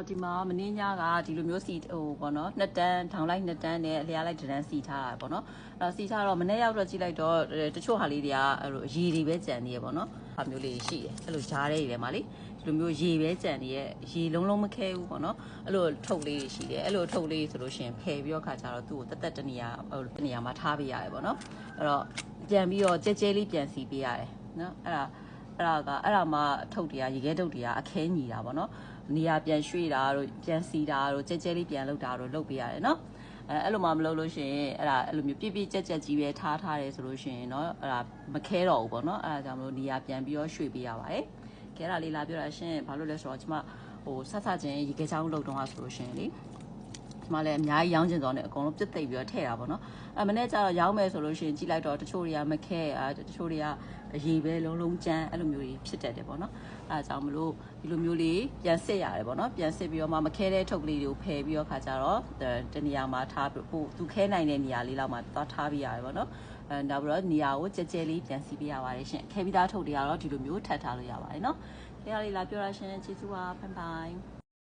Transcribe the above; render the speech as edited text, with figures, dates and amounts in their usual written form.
ဒီမှာမင်းညကဒီလိုမျိုးစီပေါ့နော်နှစ်တန်းထောင်လိုက်နှစ်တန်းနဲ့အလျားလိုက်တန်းစီထားတာပေါ့နော်အဲ့စီထားတော့မနေ့ရောက်တော့ကြည့်လိုက်တော့တချို့ဟာလေးတွေကအဲ့လိုရေတွေပဲကြံနေရပေါ့နော်ဟာမျိုးလေးရှိတယ်အဲ့လိုဂျားတဲ့တွေမှာလေဒီလိုမျိုးရေပဲကြံနေရရေလုံးမခဲဘူးပေါ့နော်အဲ့လိုထုတ်လေးရှိတယ်အဲ့လိုထုတ်လေးဆိုလို့ရှိရင်ဖယ်ပြီးတော့ခါကြတော့သူ့ကိုတက်တနေရာမှာထားပေးရတယ်ပေါ့နော်အဲ့တော့ပြန်ပြီးတော့ကြဲကြဲလေးပြန်စီပေးရတယ်နော်အဲ့ဒါမှထုတ်တွေကရေခဲထုတ်တွေကအခဲညီတာပေါ့နော်နေရာပြန်ရွှေ့တာတို့ပြန်စီတာတို့ကြဲကြဲလေးပြန်လုပ်တာတို့လုပ်ပေးရတယ်နော်အဲ့လိုမှမလုပ်လို့ရှိရင်အဲ့လိုမျိုးပြပြကြက်ကြီးပဲထားတယ်ဆိုလို့ရှိရင်เนาะအဲ့ဒါမခဲတော့ဘူးပေါ့နော်အဲ့ဒါကြောင့်မလို့နေရာပြန်ပြီးတော့ရွှေ့ပေးရပါတယ်ခဲတာလေးလာပြောတာရှင်ဘာလို့လဲဆိုတော့ကျမဆက်ချင်းရေခဲချောင်းလုပ်တော့ဆိုလို့ရှိရင်လေဒီမှာလည်းအများကြီးရောင်းကျင်စောနဲ့အကုန်လုံးပြစ်သိပ်ပြီးတော့ထည့်တာပေါ့နော်မနေ့ကျတော့ရောင်းမယ်ဆိုလို့ရှိရင်ကြည့်လိုက်တော့တချို့တွေကမခဲတချို့တွေကရေပဲလုံးကျန်းအဲ့လိုမျိုးတွေဖြစ်တတ်တယ်ပေါ့နော်အဲ့ဒါကြောင့်မလို့ဒီလိုမျိုးလေးပြန်စစ်ရတယ်ပေါ့နော်ပြန်စစ်ပြီးတော့မှမခဲတဲ့ထုတ်ကလေးတွေကိုဖယ်ပြီးတော့ခါကြတော့တနေရာမှာထားဖို့သူခဲနိုင်တဲ့နေရာလေးလောက်မှာသွားထားပြရတယ်ပေါ့နော်နောက်ပြီးတော့နေရာကိုကြဲကြဲလေးပြန်စီပေးရပါတယ်ရှင်ခဲပြီးသားထုတ်တွေကတော့ဒီလိုမျိုးထပ်ထားလို့ရပါတယ်နော်ခဲရလေးလာပြောရရှင်ကျေးဇူးပါဘိုင်